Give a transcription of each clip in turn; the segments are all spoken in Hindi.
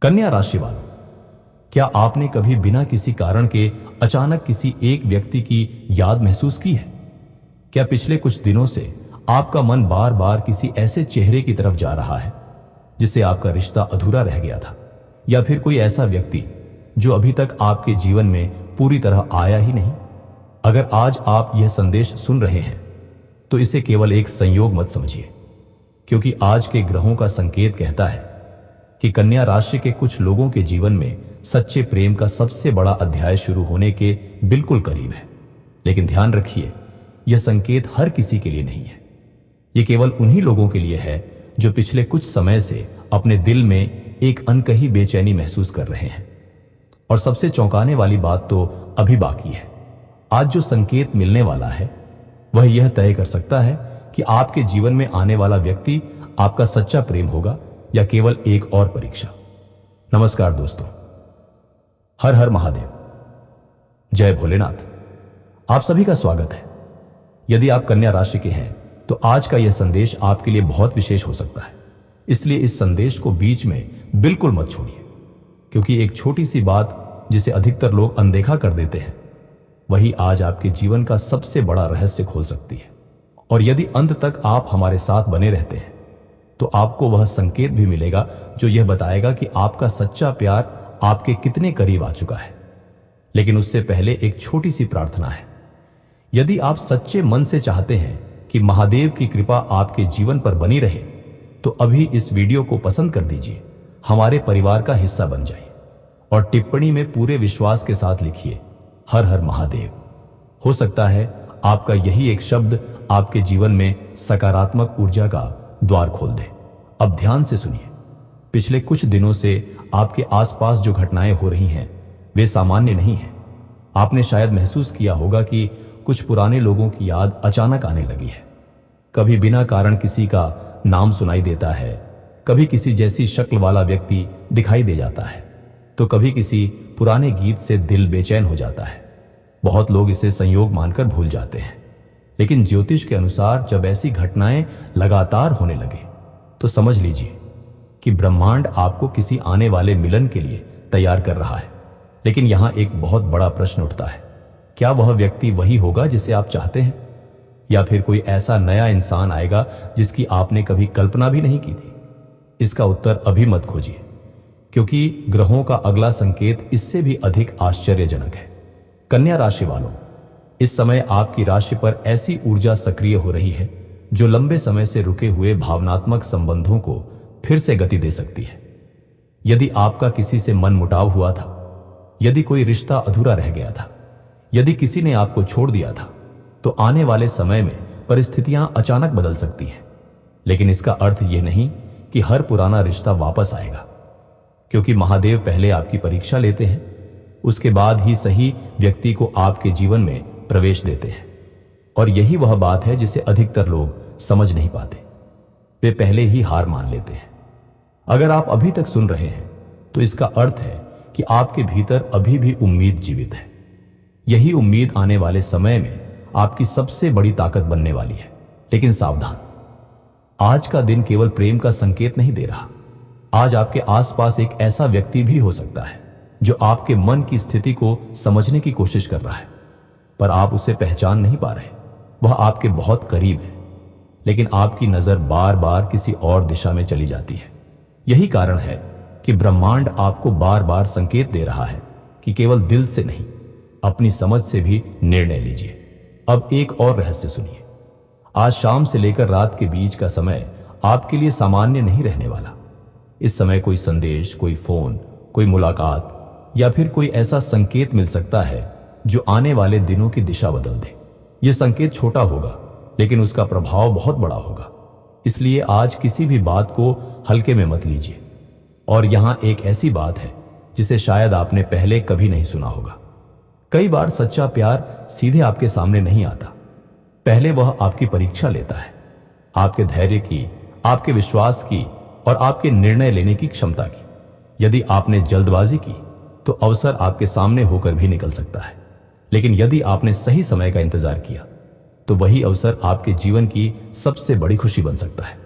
कन्या राशि वालों, क्या आपने कभी बिना किसी कारण के अचानक किसी एक व्यक्ति की याद महसूस की है? क्या पिछले कुछ दिनों से आपका मन बार बार किसी ऐसे चेहरे की तरफ जा रहा है जिससे आपका रिश्ता अधूरा रह गया था, या फिर कोई ऐसा व्यक्ति जो अभी तक आपके जीवन में पूरी तरह आया ही नहीं? अगर आज आप यह संदेश सुन रहे हैं तो इसे केवल एक संयोग मत समझिए, क्योंकि आज के ग्रहों का संकेत कहता है कि कन्या राशि के कुछ लोगों के जीवन में सच्चे प्रेम का सबसे बड़ा अध्याय शुरू होने के बिल्कुल करीब है। लेकिन ध्यान रखिए, यह संकेत हर किसी के लिए नहीं है। यह केवल उन्हीं लोगों के लिए है जो पिछले कुछ समय से अपने दिल में एक अनकही बेचैनी महसूस कर रहे हैं। और सबसे चौंकाने वाली बात तो अभी बाकी है। आज जो संकेत मिलने वाला है वह यह तय कर सकता है कि आपके जीवन में आने वाला व्यक्ति आपका सच्चा प्रेम होगा या केवल एक और परीक्षा। नमस्कार दोस्तों, हर हर महादेव, जय भोलेनाथ। आप सभी का स्वागत है। यदि आप कन्या राशि के हैं तो आज का यह संदेश आपके लिए बहुत विशेष हो सकता है। इसलिए इस संदेश को बीच में बिल्कुल मत छोड़िए, क्योंकि एक छोटी सी बात जिसे अधिकतर लोग अनदेखा कर देते हैं वही आज आपके जीवन का सबसे बड़ा रहस्य खोल सकती है। और यदि अंत तक आप हमारे साथ बने रहते हैं तो आपको वह संकेत भी मिलेगा जो यह बताएगा कि आपका सच्चा प्यार आपके कितने करीब आ चुका है। लेकिन उससे पहले एक छोटी सी प्रार्थना है। यदि आप सच्चे मन से चाहते हैं कि महादेव की कृपा आपके जीवन पर बनी रहे तो अभी इस वीडियो को पसंद कर दीजिए, हमारे परिवार का हिस्सा बन जाइए और टिप्पणी में पूरे विश्वास के साथ लिखिए, हर हर महादेव। हो सकता है आपका यही एक शब्द आपके जीवन में सकारात्मक ऊर्जा का द्वार खोल दे। अब ध्यान से सुनिए। पिछले कुछ दिनों से आपके आसपास जो घटनाएं हो रही हैं वे सामान्य नहीं हैं। आपने शायद महसूस किया होगा कि कुछ पुराने लोगों की याद अचानक आने लगी है। कभी बिना कारण किसी का नाम सुनाई देता है, कभी किसी जैसी शक्ल वाला व्यक्ति दिखाई दे जाता है, तो कभी किसी पुराने गीत से दिल बेचैन हो जाता है। बहुत लोग इसे संयोग मानकर भूल जाते हैं, लेकिन ज्योतिष के अनुसार जब ऐसी घटनाएं लगातार होने लगे तो समझ लीजिए कि ब्रह्मांड आपको किसी आने वाले मिलन के लिए तैयार कर रहा है। लेकिन यहां एक बहुत बड़ा प्रश्न उठता है, क्या वह व्यक्ति वही होगा जिसे आप चाहते हैं, या फिर कोई ऐसा नया इंसान आएगा जिसकी आपने कभी कल्पना भी नहीं की थी? इसका उत्तर अभी मत खोजिए, क्योंकि ग्रहों का अगला संकेत इससे भी अधिक आश्चर्यजनक है। कन्या राशि वालों, इस समय आपकी राशि पर ऐसी ऊर्जा सक्रिय हो रही है जो लंबे समय से रुके हुए भावनात्मक संबंधों को फिर से गति दे सकती है। यदि आपका किसी से मन मुटाव हुआ था, यदि कोई रिश्ता अधूरा रह गया था, यदि किसी ने आपको छोड़ दिया था, तो आने वाले समय में परिस्थितियां अचानक बदल सकती हैं। लेकिन इसका अर्थ यह नहीं कि हर पुराना रिश्ता वापस आएगा, क्योंकि महादेव पहले आपकी परीक्षा लेते हैं, उसके बाद ही सही व्यक्ति को आपके जीवन में प्रवेश देते हैं। और यही वह बात है जिसे अधिकतर लोग समझ नहीं पाते। वे पहले ही हार मान लेते हैं। अगर आप अभी तक सुन रहे हैं तो इसका अर्थ है कि आपके भीतर अभी भी उम्मीद जीवित है। यही उम्मीद आने वाले समय में आपकी सबसे बड़ी ताकत बनने वाली है। लेकिन सावधान, आज का दिन केवल प्रेम का संकेत नहीं दे रहा। आज आपके आसपास एक ऐसा व्यक्ति भी हो सकता है जो आपके मन की स्थिति को समझने की कोशिश कर रहा है, पर आप उसे पहचान नहीं पा रहे। वह आपके बहुत करीब है, लेकिन आपकी नजर बार बार किसी और दिशा में चली जाती है। यही कारण है कि ब्रह्मांड आपको बार बार संकेत दे रहा है कि केवल दिल से नहीं, अपनी समझ से भी निर्णय लीजिए। अब एक और रहस्य सुनिए। आज शाम से लेकर रात के बीच का समय आपके लिए सामान्य नहीं रहने वाला। इस समय कोई संदेश, कोई फोन, कोई मुलाकात या फिर कोई ऐसा संकेत मिल सकता है जो आने वाले दिनों की दिशा बदल दे। यह संकेत छोटा होगा, लेकिन उसका प्रभाव बहुत बड़ा होगा। इसलिए आज किसी भी बात को हल्के में मत लीजिए। और यहां एक ऐसी बात है जिसे शायद आपने पहले कभी नहीं सुना होगा। कई बार सच्चा प्यार सीधे आपके सामने नहीं आता। पहले वह आपकी परीक्षा लेता है, आपके धैर्य की, आपके विश्वास की और आपके निर्णय लेने की क्षमता की। यदि आपने जल्दबाजी की तो अवसर आपके सामने होकर भी निकल सकता है, लेकिन यदि आपने सही समय का इंतजार किया तो वही अवसर आपके जीवन की सबसे बड़ी खुशी बन सकता है।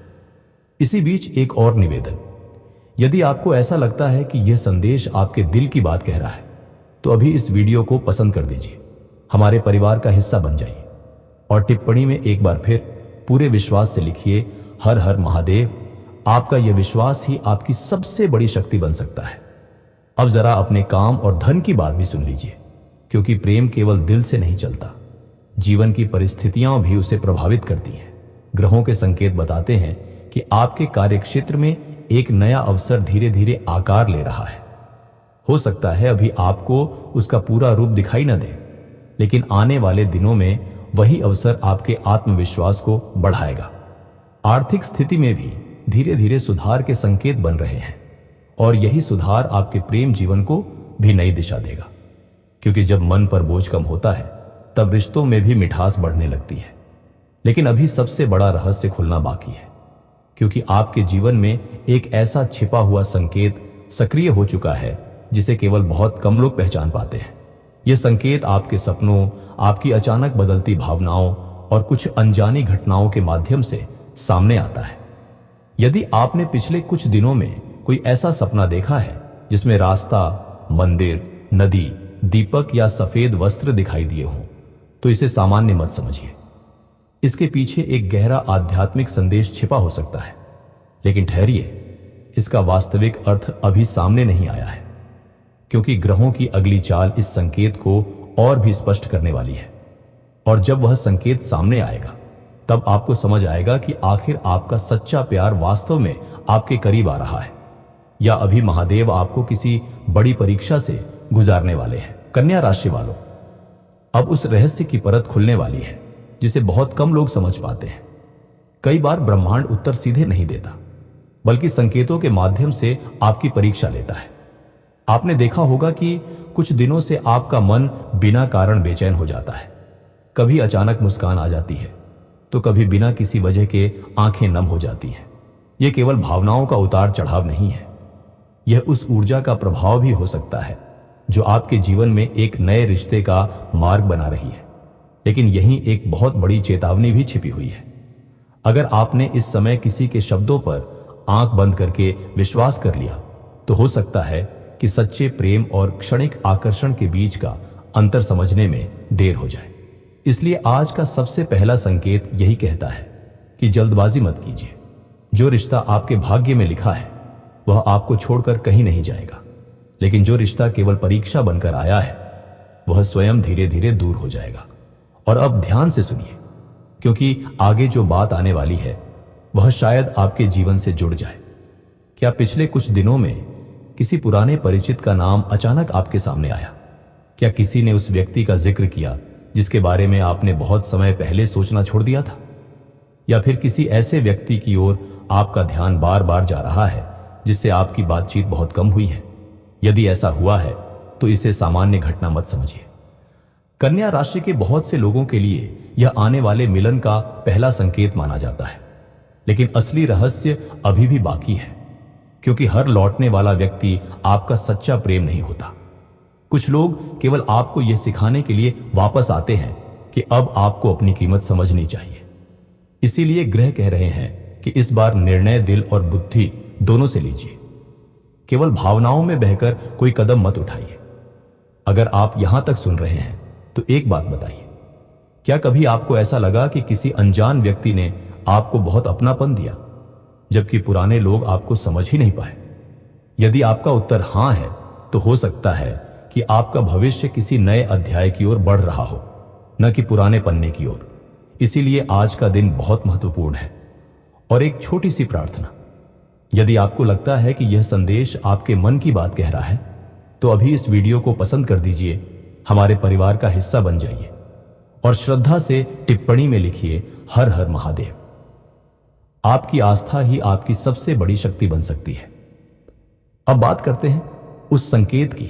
इसी बीच एक और निवेदन, यदि आपको ऐसा लगता है कि यह संदेश आपके दिल की बात कह रहा है, तो अभी इस वीडियो को पसंद कर दीजिए, हमारे परिवार का हिस्सा बन जाइए और टिप्पणी में एक बार फिर पूरे विश्वास से लिखिए, हर हर महादेव। आपका यह विश्वास ही आपकी सबसे बड़ी शक्ति बन सकता है। अब जरा अपने काम और धन की बात भी सुन लीजिए, क्योंकि प्रेम केवल दिल से नहीं चलता, जीवन की परिस्थितियां भी उसे प्रभावित करती हैं। ग्रहों के संकेत बताते हैं कि आपके कार्यक्षेत्र में एक नया अवसर धीरे धीरे आकार ले रहा है। हो सकता है अभी आपको उसका पूरा रूप दिखाई न दे, लेकिन आने वाले दिनों में वही अवसर आपके आत्मविश्वास को बढ़ाएगा। आर्थिक स्थिति में भी धीरे धीरे सुधार के संकेत बन रहे हैं और यही सुधार आपके प्रेम जीवन को भी नई दिशा देगा, क्योंकि जब मन पर बोझ कम होता है तब रिश्तों में भी मिठास बढ़ने लगती है। लेकिन अभी सबसे बड़ा रहस्य खुलना बाकी है, क्योंकि आपके जीवन में एक ऐसा छिपा हुआ संकेत सक्रिय हो चुका है जिसे केवल बहुत कम लोग पहचान पाते हैं। यह संकेत आपके सपनों, आपकी अचानक बदलती भावनाओं और कुछ अनजानी घटनाओं के माध्यम से सामने आता है। यदि आपने पिछले कुछ दिनों में कोई ऐसा सपना देखा है जिसमें रास्ता, मंदिर, नदी, दीपक या सफेद वस्त्र दिखाई दिए हों, तो इसे सामान्य मत समझिए। इसके पीछे एक गहरा आध्यात्मिक संदेश छिपा हो सकता है। लेकिन ठहरिए, इसका वास्तविक अर्थ अभी सामने नहीं आया है, क्योंकि ग्रहों की अगली चाल इस संकेत को और भी स्पष्ट करने वाली है। और जब वह संकेत सामने आएगा, तब आपको समझ आएगा कि आखिर आपका सच्चा प्यार वास्तव में आपके करीब आ रहा है, या अभी महादेव आपको किसी बड़ी परीक्षा से गुजारने वाले हैं। कन्या राशि वालों, अब उस रहस्य की परत खुलने वाली है जिसे बहुत कम लोग समझ पाते हैं। कई बार ब्रह्मांड उत्तर सीधे नहीं देता, बल्कि संकेतों के माध्यम से आपकी परीक्षा लेता है। आपने देखा होगा कि कुछ दिनों से आपका मन बिना कारण बेचैन हो जाता है। कभी अचानक मुस्कान आ जाती है, तो कभी बिना किसी वजह के आंखें नम हो जाती हैं। यह केवल भावनाओं का उतार चढ़ाव नहीं है, यह उस ऊर्जा का प्रभाव भी हो सकता है जो आपके जीवन में एक नए रिश्ते का मार्ग बना रही है। लेकिन यहीं एक बहुत बड़ी चेतावनी भी छिपी हुई है। अगर आपने इस समय किसी के शब्दों पर आंख बंद करके विश्वास कर लिया, तो हो सकता है कि सच्चे प्रेम और क्षणिक आकर्षण के बीच का अंतर समझने में देर हो जाए। इसलिए आज का सबसे पहला संकेत यही कहता है कि जल्दबाजी मत कीजिए। जो रिश्ता आपके भाग्य में लिखा है वह आपको छोड़कर कहीं नहीं जाएगा, लेकिन जो रिश्ता केवल परीक्षा बनकर आया है वह स्वयं धीरे धीरे दूर हो जाएगा। और अब ध्यान से सुनिए, क्योंकि आगे जो बात आने वाली है वह शायद आपके जीवन से जुड़ जाए। क्या पिछले कुछ दिनों में किसी पुराने परिचित का नाम अचानक आपके सामने आया? क्या किसी ने उस व्यक्ति का जिक्र किया जिसके बारे में आपने बहुत समय पहले सोचना छोड़ दिया था? या फिर किसी ऐसे व्यक्ति की ओर आपका ध्यान बार बार जा रहा है जिससे आपकी बातचीत बहुत कम हुई है? यदि ऐसा हुआ है तो इसे सामान्य घटना मत समझिए। कन्या राशि के बहुत से लोगों के लिए यह आने वाले मिलन का पहला संकेत माना जाता है, लेकिन असली रहस्य अभी भी बाकी है, क्योंकि हर लौटने वाला व्यक्ति आपका सच्चा प्रेम नहीं होता। कुछ लोग केवल आपको यह सिखाने के लिए वापस आते हैं कि अब आपको अपनी कीमत समझनी चाहिए। इसीलिए ग्रह कह रहे हैं कि इस बार निर्णय दिल और बुद्धि दोनों से लीजिए। केवल भावनाओं में बहकर कोई कदम मत उठाइए। अगर आप यहां तक सुन रहे हैं तो एक बात बताइए, क्या कभी आपको ऐसा लगा कि किसी अनजान व्यक्ति ने आपको बहुत अपनापन दिया, जबकि पुराने लोग आपको समझ ही नहीं पाए? यदि आपका उत्तर हां है, तो हो सकता है कि आपका भविष्य किसी नए अध्याय की ओर बढ़ रहा हो, न कि पुराने पन्ने की ओर। इसीलिए आज का दिन बहुत महत्वपूर्ण है। और एक छोटी सी प्रार्थना, यदि आपको लगता है कि यह संदेश आपके मन की बात कह रहा है, तो अभी इस वीडियो को पसंद कर दीजिए, हमारे परिवार का हिस्सा बन जाइए और श्रद्धा से टिप्पणी में लिखिए, हर हर महादेव। आपकी आस्था ही आपकी सबसे बड़ी शक्ति बन सकती है। अब बात करते हैं उस संकेत की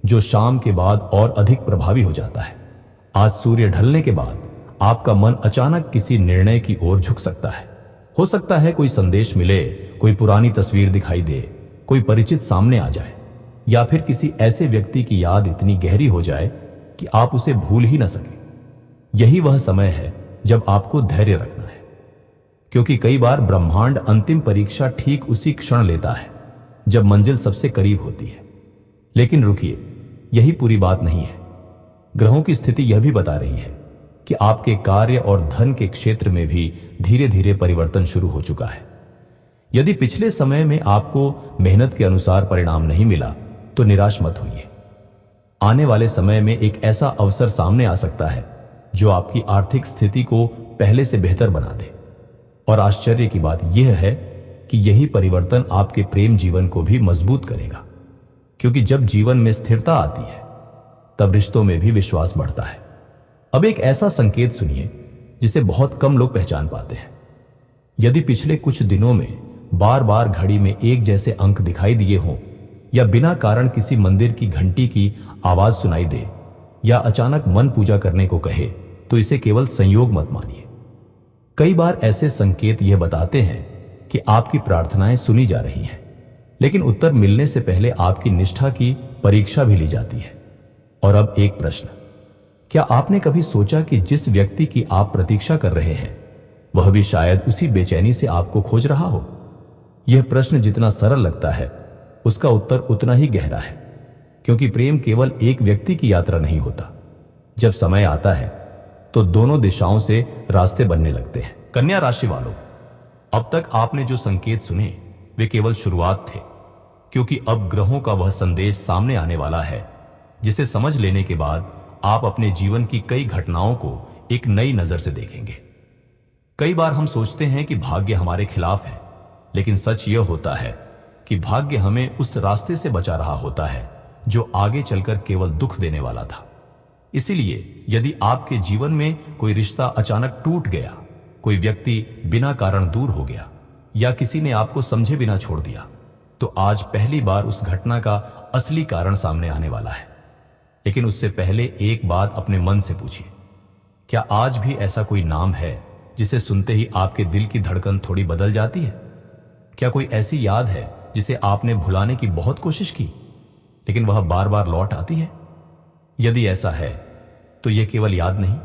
जो शाम के बाद और अधिक प्रभावी हो जाता है। आज सूर्य ढलने के बाद आपका मन अचानक किसी निर्णय की ओर झुक सकता है। हो सकता है कोई संदेश मिले, कोई पुरानी तस्वीर दिखाई दे, कोई परिचित सामने आ जाए, या फिर किसी ऐसे व्यक्ति की याद इतनी गहरी हो जाए कि आप उसे भूल ही न सके। यही वह समय है जब आपको धैर्य रखना है, क्योंकि कई बार ब्रह्मांड अंतिम परीक्षा ठीक उसी क्षण लेता है जब मंजिल सबसे करीब होती है। लेकिन रुकिए, यही पूरी बात नहीं है। ग्रहों की स्थिति यह भी बता रही है कि आपके कार्य और धन के क्षेत्र में भी धीरे धीरे परिवर्तन शुरू हो चुका है। यदि पिछले समय में आपको मेहनत के अनुसार परिणाम नहीं मिला तो निराश मत होइए। आने वाले समय में एक ऐसा अवसर सामने आ सकता है जो आपकी आर्थिक स्थिति को पहले से बेहतर बना दे। और आश्चर्य की बात यह है कि यही परिवर्तन आपके प्रेम जीवन को भी मजबूत करेगा, क्योंकि जब जीवन में स्थिरता आती है तब रिश्तों में भी विश्वास बढ़ता है। अब एक ऐसा संकेत सुनिए जिसे बहुत कम लोग पहचान पाते हैं। यदि पिछले कुछ दिनों में बार बार घड़ी में एक जैसे अंक दिखाई दिए हों, या बिना कारण किसी मंदिर की घंटी की आवाज सुनाई दे, या अचानक मन पूजा करने को कहे, तो इसे केवल संयोग मत मानिए। कई बार ऐसे संकेत यह बताते हैं कि आपकी प्रार्थनाएं सुनी जा रही हैं, लेकिन उत्तर मिलने से पहले आपकी निष्ठा की परीक्षा भी ली जाती है। और अब एक प्रश्न, क्या आपने कभी सोचा कि जिस व्यक्ति की आप प्रतीक्षा कर रहे हैं वह भी शायद उसी बेचैनी से आपको खोज रहा हो? यह प्रश्न जितना सरल लगता है उसका उत्तर उतना ही गहरा है, क्योंकि प्रेम केवल एक व्यक्ति की यात्रा नहीं होता। जब समय आता है तो दोनों दिशाओं से रास्ते बनने लगते हैं। कन्या राशि वालों, अब तक आपने जो संकेत सुने वे केवल शुरुआत थे, क्योंकि अब ग्रहों का वह संदेश सामने आने वाला है जिसे समझ लेने के बाद आप अपने जीवन की कई घटनाओं को एक नई नजर से देखेंगे। कई बार हम सोचते हैं कि भाग्य हमारे खिलाफ है, लेकिन सच यह होता है कि भाग्य हमें उस रास्ते से बचा रहा होता है जो आगे चलकर केवल दुख देने वाला था। इसीलिए यदि आपके जीवन में कोई रिश्ता अचानक टूट गया, कोई व्यक्ति बिना कारण दूर हो गया, या किसी ने आपको समझे बिना छोड़ दिया, तो आज पहली बार उस घटना का असली कारण सामने आने वाला है। लेकिन उससे पहले एक बात अपने मन से पूछिए, क्या आज भी ऐसा कोई नाम है जिसे सुनते ही आपके दिल की धड़कन थोड़ी बदल जाती है? क्या कोई ऐसी याद है जिसे आपने भुलाने की बहुत कोशिश की, लेकिन वह बार बार लौट आती है? यदि ऐसा है तो यह केवल याद नहीं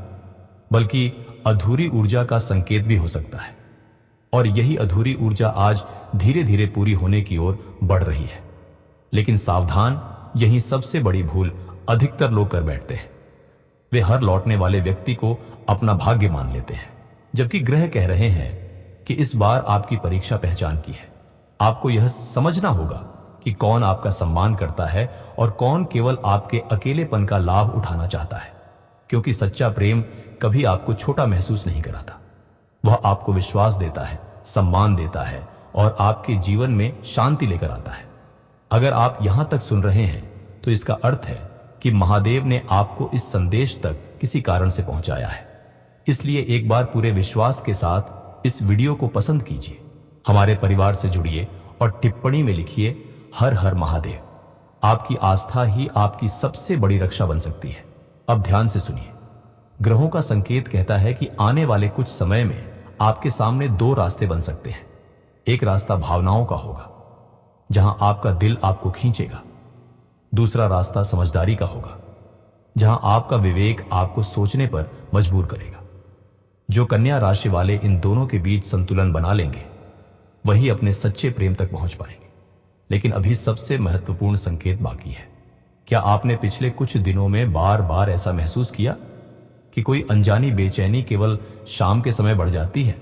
बल्कि अधूरी ऊर्जा का संकेत भी हो सकता है। और यही अधूरी ऊर्जा आज धीरे धीरे पूरी होने की ओर बढ़ रही है। लेकिन सावधान, यही सबसे बड़ी भूल अधिकतर लोग कर बैठते हैं। वे हर लौटने वाले व्यक्ति को अपना भाग्य मान लेते हैं, जबकि ग्रह कह रहे हैं कि इस बार आपकी परीक्षा पहचान की है। आपको यह समझना होगा कि कौन आपका सम्मान करता है और कौन केवल आपके अकेलेपन का लाभ उठाना चाहता है, क्योंकि सच्चा प्रेम कभी आपको छोटा महसूस नहीं कराता। वह आपको विश्वास देता है, सम्मान देता है और आपके जीवन में शांति लेकर आता है। अगर आप यहां तक सुन रहे हैं तो इसका अर्थ है कि महादेव ने आपको इस संदेश तक किसी कारण से पहुंचाया है। इसलिए एक बार पूरे विश्वास के साथ इस वीडियो को पसंद कीजिए, हमारे परिवार से जुड़िए और टिप्पणी में लिखिए हर हर महादेव। आपकी आस्था ही आपकी सबसे बड़ी रक्षा बन सकती है। अब ध्यान से सुनिए। ग्रहों का संकेत कहता है कि आने वाले कुछ समय में आपके सामने दो रास्ते बन सकते हैं। एक रास्ता भावनाओं का होगा, जहां आपका दिल आपको खींचेगा। दूसरा रास्ता समझदारी का होगा, जहां आपका विवेक आपको सोचने पर मजबूर करेगा। जो कन्या राशि वाले इन दोनों के बीच संतुलन बना लेंगे वही अपने सच्चे प्रेम तक पहुंच पाएंगे। लेकिन अभी सबसे महत्वपूर्ण संकेत बाकी है। क्या आपने पिछले कुछ दिनों में बार बार ऐसा महसूस किया कि कोई अनजानी बेचैनी केवल शाम के समय बढ़ जाती है?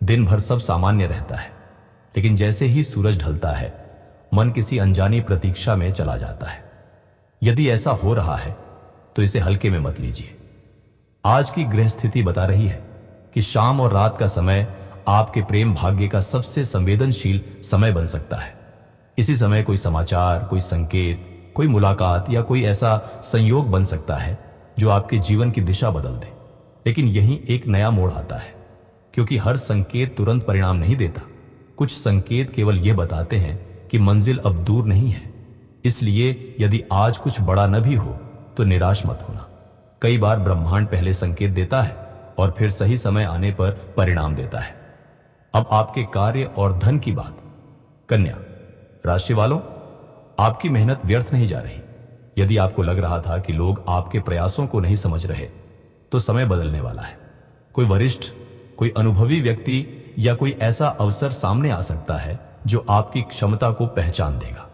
दिन भर सब सामान्य रहता है, लेकिन जैसे ही सूरज ढलता है मन किसी अनजानी प्रतीक्षा में चला जाता है। यदि ऐसा हो रहा है तो इसे हल्के में मत लीजिए। आज की ग्रह स्थिति बता रही है कि शाम और रात का समय आपके प्रेम भाग्य का सबसे संवेदनशील समय बन सकता है। इसी समय कोई समाचार, कोई संकेत, कोई मुलाकात या कोई ऐसा संयोग बन सकता है जो आपके जीवन की दिशा बदल दे। लेकिन यहीं एक नया मोड़ आता है, क्योंकि हर संकेत तुरंत परिणाम नहीं देता। कुछ संकेत केवल यह बताते हैं कि मंजिल अब दूर नहीं है। इसलिए यदि आज कुछ बड़ा न भी हो तो निराश मत होना। कई बार ब्रह्मांड पहले संकेत देता है और फिर सही समय आने पर परिणाम देता है। अब आपके कार्य और धन की बात। कन्या राशि वालों, आपकी मेहनत व्यर्थ नहीं जा रही। यदि आपको लग रहा था कि लोग आपके प्रयासों को नहीं समझ रहे, तो समय बदलने वाला है। कोई वरिष्ठ, कोई अनुभवी व्यक्ति या कोई ऐसा अवसर सामने आ सकता है जो आपकी क्षमता को पहचान देगा।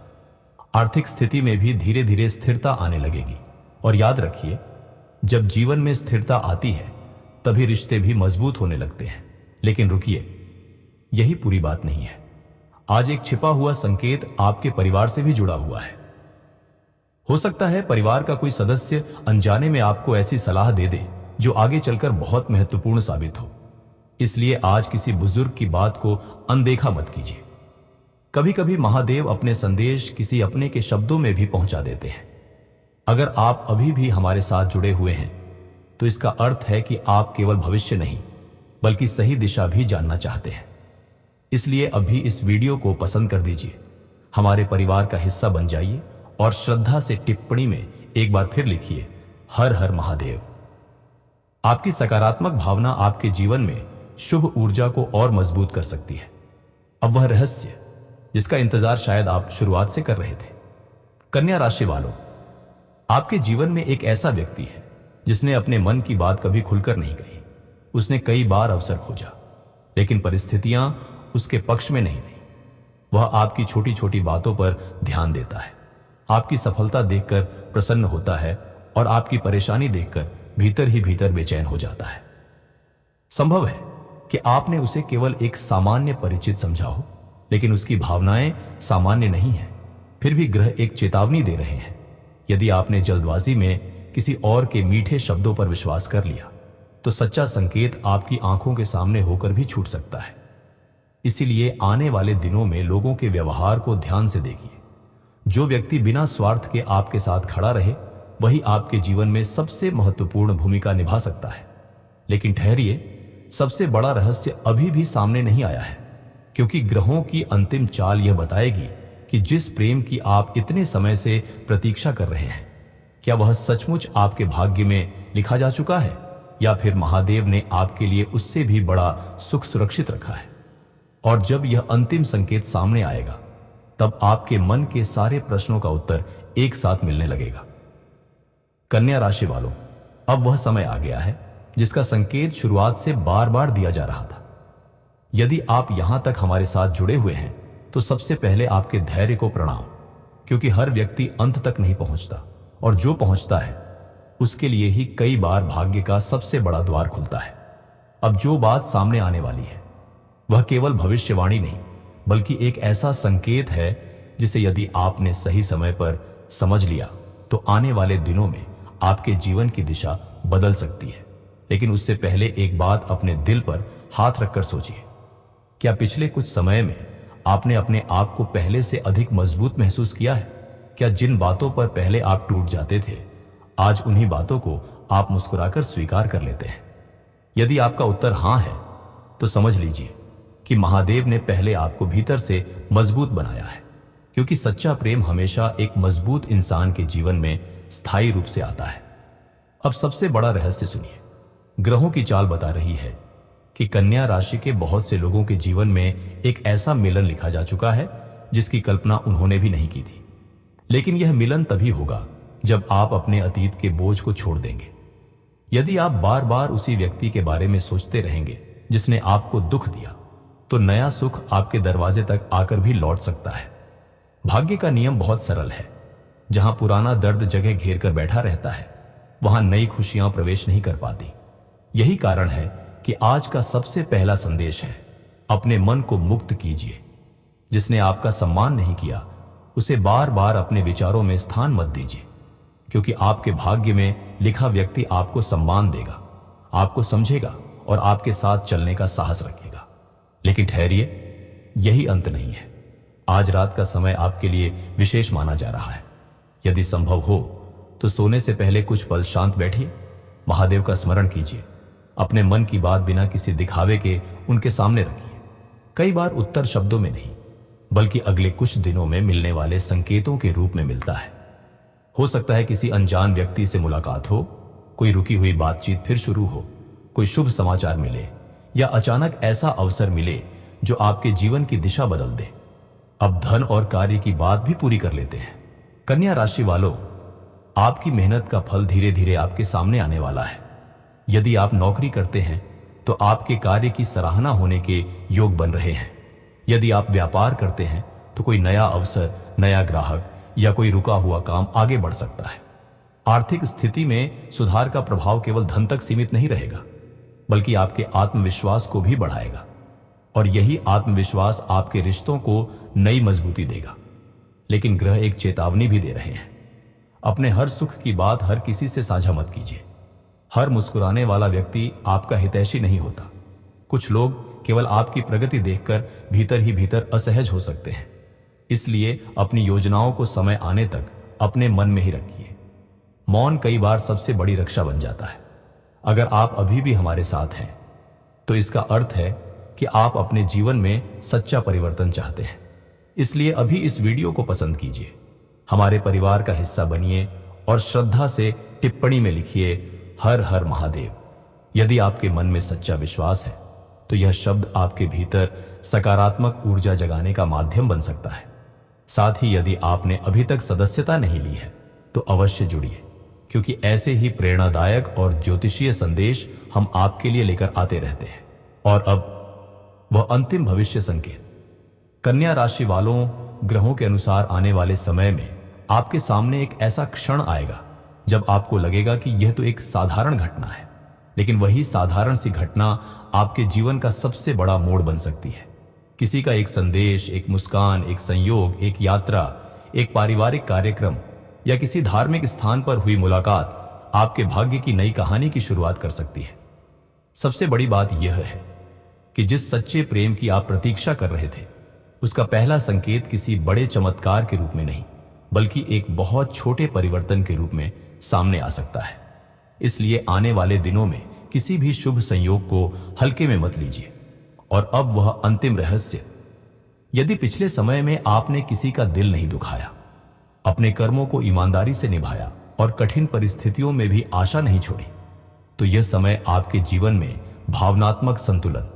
आर्थिक स्थिति में भी धीरे धीरे स्थिरता आने लगेगी। और याद रखिए, जब जीवन में स्थिरता आती है तभी रिश्ते भी मजबूत होने लगते हैं। लेकिन रुकिए, यही पूरी बात नहीं है। आज एक छिपा हुआ संकेत आपके परिवार से भी जुड़ा हुआ है। हो सकता है परिवार का कोई सदस्य अनजाने में आपको ऐसी सलाह दे दे जो आगे चलकर बहुत महत्वपूर्ण साबित हो। इसलिए आज किसी बुजुर्ग की बात को अनदेखा मत कीजिए। कभी कभी महादेव अपने संदेश किसी अपने के शब्दों में भी पहुंचा देते हैं। अगर आप अभी भी हमारे साथ जुड़े हुए हैं तो इसका अर्थ है कि आप केवल भविष्य नहीं बल्कि सही दिशा भी जानना चाहते हैं। इसलिए अभी इस वीडियो को पसंद कर दीजिए, हमारे परिवार का हिस्सा बन जाइए और श्रद्धा से टिप्पणी में एक बार फिर लिखिए, हर हर महादेव। आपकी सकारात्मक भावना आपके जीवन में शुभ ऊर्जा को और मजबूत कर सकती है। अब वह रहस्य जिसका इंतजार शायद आप शुरुआत से कर रहे थे। कन्या राशि वालों, आपके जीवन में एक ऐसा व्यक्ति है जिसने अपने मन की बात कभी खुलकर नहीं कही। उसने कई बार अवसर खोजा, लेकिन परिस्थितियां उसके पक्ष में नहीं रही। वह आपकी छोटी छोटी बातों पर ध्यान देता है, आपकी सफलता देखकर प्रसन्न होता है और आपकी परेशानी देखकर भीतर ही भीतर बेचैन हो जाता है। संभव है कि आपने उसे केवल एक सामान्य परिचित समझा हो, लेकिन उसकी भावनाएं सामान्य नहीं हैं। फिर भी ग्रह एक चेतावनी दे रहे हैं। यदि आपने जल्दबाजी में किसी और के मीठे शब्दों पर विश्वास कर लिया तो सच्चा संकेत आपकी आंखों के सामने होकर भी छूट सकता है। इसीलिए आने वाले दिनों में लोगों के व्यवहार को ध्यान से देखिए। जो व्यक्ति बिना स्वार्थ के आपके साथ खड़ा रहे वही आपके जीवन में सबसे महत्वपूर्ण भूमिका निभा सकता है। लेकिन ठहरिए, सबसे बड़ा रहस्य अभी भी सामने नहीं आया है, क्योंकि ग्रहों की अंतिम चाल यह बताएगी कि जिस प्रेम की आप इतने समय से प्रतीक्षा कर रहे हैं, क्या वह सचमुच आपके भाग्य में लिखा जा चुका है या फिर महादेव ने आपके लिए उससे भी बड़ा सुख सुरक्षित रखा है। और जब यह अंतिम संकेत सामने आएगा तब आपके मन के सारे प्रश्नों का उत्तर एक साथ मिलने लगेगा। कन्या राशि वालों, अब वह समय आ गया है जिसका संकेत शुरुआत से बार बार दिया जा रहा था। यदि आप यहां तक हमारे साथ जुड़े हुए हैं तो सबसे पहले आपके धैर्य को प्रणाम, क्योंकि हर व्यक्ति अंत तक नहीं पहुंचता और जो पहुंचता है उसके लिए ही कई बार भाग्य का सबसे बड़ा द्वार खुलता है। अब जो बात सामने आने वाली है वह केवल भविष्यवाणी नहीं बल्कि एक ऐसा संकेत है जिसे यदि आपने सही समय पर समझ लिया तो आने वाले दिनों में आपके जीवन की दिशा बदल सकती है। लेकिन उससे पहले एक बात अपने दिल पर हाथ रखकर सोचिए, क्या पिछले कुछ समय में आपने अपने आप को पहले से अधिक मजबूत महसूस किया है? क्या जिन बातों पर पहले आप टूट जाते थे आज उन्हीं बातों को आप मुस्कुराकर स्वीकार कर लेते हैं? यदि आपका उत्तर हां है तो समझ लीजिए कि महादेव ने पहले आपको भीतर से मजबूत बनाया है, क्योंकि सच्चा प्रेम हमेशा एक मजबूत इंसान के जीवन में स्थायी रूप से आता है। अब सबसे बड़ा रहस्य सुनिए। ग्रहों की चाल बता रही है कि कन्या राशि के बहुत से लोगों के जीवन में एक ऐसा मिलन लिखा जा चुका है जिसकी कल्पना उन्होंने भी नहीं की थी। लेकिन यह मिलन तभी होगा जब आप अपने अतीत के बोझ को छोड़ देंगे। यदि आप बार बार उसी व्यक्ति के बारे में सोचते रहेंगे जिसने आपको दुख दिया तो नया सुख आपके दरवाजे तक आकर भी लौट सकता है। भाग्य का नियम बहुत सरल है। जहां पुराना दर्द जगह घेर कर बैठा रहता है वहां नई खुशियां प्रवेश नहीं कर पाती। यही कारण है कि आज का सबसे पहला संदेश है, अपने मन को मुक्त कीजिए। जिसने आपका सम्मान नहीं किया उसे बार बार अपने विचारों में स्थान मत दीजिए, क्योंकि आपके भाग्य में लिखा व्यक्ति आपको सम्मान देगा, आपको समझेगा और आपके साथ चलने का साहस रखेगा। लेकिन ठहरिए, यही अंत नहीं है। आज रात का समय आपके लिए विशेष माना जा रहा है। यदि संभव हो तो सोने से पहले कुछ पल शांत बैठिए, महादेव का स्मरण कीजिए, अपने मन की बात बिना किसी दिखावे के उनके सामने रखिए। कई बार उत्तर शब्दों में नहीं बल्कि अगले कुछ दिनों में मिलने वाले संकेतों के रूप में मिलता है। हो सकता है किसी अनजान व्यक्ति से मुलाकात हो, कोई रुकी हुई बातचीत फिर शुरू हो, कोई शुभ समाचार मिले या अचानक ऐसा अवसर मिले जो आपके जीवन की दिशा बदल दे। अब धन और कार्य की बात भी पूरी कर लेते हैं। कन्या राशि वालों, आपकी मेहनत का फल धीरे धीरे आपके सामने आने वाला है। यदि आप नौकरी करते हैं तो आपके कार्य की सराहना होने के योग बन रहे हैं। यदि आप व्यापार करते हैं तो कोई नया अवसर, नया ग्राहक या कोई रुका हुआ काम आगे बढ़ सकता है। आर्थिक स्थिति में सुधार का प्रभाव केवल धन तक सीमित नहीं रहेगा, बल्कि आपके आत्मविश्वास को भी बढ़ाएगा, और यही आत्मविश्वास आपके रिश्तों को नई मजबूती देगा। लेकिन ग्रह एक चेतावनी भी दे रहे हैं। अपने हर सुख की बात हर किसी से साझा मत कीजिए। हर मुस्कुराने वाला व्यक्ति आपका हितैषी नहीं होता। कुछ लोग केवल आपकी प्रगति देखकर भीतर ही भीतर असहज हो सकते हैं। इसलिए अपनी योजनाओं को समय आने तक अपने मन में ही रखिए। मौन कई बार सबसे बड़ी रक्षा बन जाता है। अगर आप अभी भी हमारे साथ हैं तो इसका अर्थ है कि आप अपने जीवन में सच्चा परिवर्तन चाहते हैं। इसलिए अभी इस वीडियो को पसंद कीजिए, हमारे परिवार का हिस्सा बनिए और श्रद्धा से टिप्पणी में लिखिए हर हर महादेव। यदि आपके मन में सच्चा विश्वास है तो यह शब्द आपके भीतर सकारात्मक ऊर्जा जगाने का माध्यम बन सकता है। साथ ही यदि आपने अभी तक सदस्यता नहीं ली है तो अवश्य जुड़िए, क्योंकि ऐसे ही प्रेरणादायक और ज्योतिषीय संदेश हम आपके लिए लेकर आते रहते हैं। और अब वह अंतिम भविष्य संकेत। कन्या राशि वालों, ग्रहों के अनुसार आने वाले समय में आपके सामने एक ऐसा क्षण आएगा जब आपको लगेगा कि यह तो एक साधारण घटना है, लेकिन वही साधारण सी घटना आपके जीवन का सबसे बड़ा मोड़ बन सकती है। किसी का एक संदेश, एक मुस्कान, एक संयोग, एक यात्रा, एक पारिवारिक कार्यक्रम या किसी धार्मिक स्थान पर हुई मुलाकात आपके भाग्य की नई कहानी की शुरुआत कर सकती है। सबसे बड़ी बात यह है कि जिस सच्चे प्रेम की आप प्रतीक्षा कर रहे थे, उसका पहला संकेत किसी बड़े चमत्कार के रूप में नहीं, बल्कि एक बहुत छोटे परिवर्तन के रूप में सामने आ सकता है। इसलिए आने वाले दिनों में किसी भी शुभ संयोग को हल्के में मत लीजिए। और अब वह अंतिम रहस्य। यदि पिछले समय में आपने किसी का दिल नहीं दुखाया, अपने कर्मों को ईमानदारी से निभाया और कठिन परिस्थितियों में भी आशा नहीं छोड़ी, तो यह समय आपके जीवन में भावनात्मक संतुलन,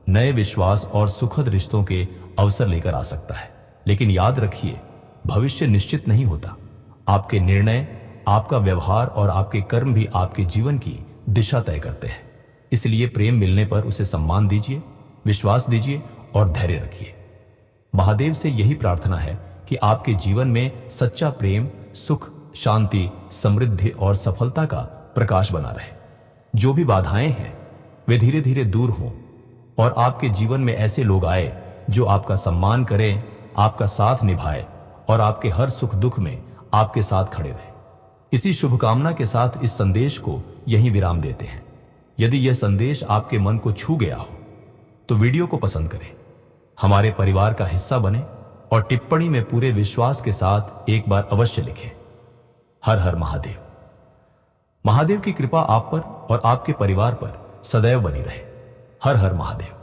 नए विश्वास और सुखद रिश्तों के अवसर लेकर आ सकता है। लेकिन याद रखिए, भविष्य निश्चित नहीं होता। आपके निर्णय, आपका व्यवहार और आपके कर्म भी आपके जीवन की दिशा तय करते हैं। इसलिए प्रेम मिलने पर उसे सम्मान दीजिए, विश्वास दीजिए और धैर्य रखिए। महादेव से यही प्रार्थना है कि आपके जीवन में सच्चा प्रेम, सुख, शांति, समृद्धि और सफलता का प्रकाश बना रहे। जो भी बाधाएं हैं वे धीरे धीरे दूर हों और आपके जीवन में ऐसे लोग आए जो आपका सम्मान करें, आपका साथ निभाए और आपके हर सुख दुख में आपके साथ खड़े रहे। इसी शुभकामना के साथ इस संदेश को यहीं विराम देते हैं। यदि यह संदेश आपके मन को छू गया हो तो वीडियो को पसंद करें, हमारे परिवार का हिस्सा बने और टिप्पणी में पूरे विश्वास के साथ एक बार अवश्य लिखें हर हर महादेव। महादेव की कृपा आप पर और आपके परिवार पर सदैव बनी रहे। हर हर महादेव।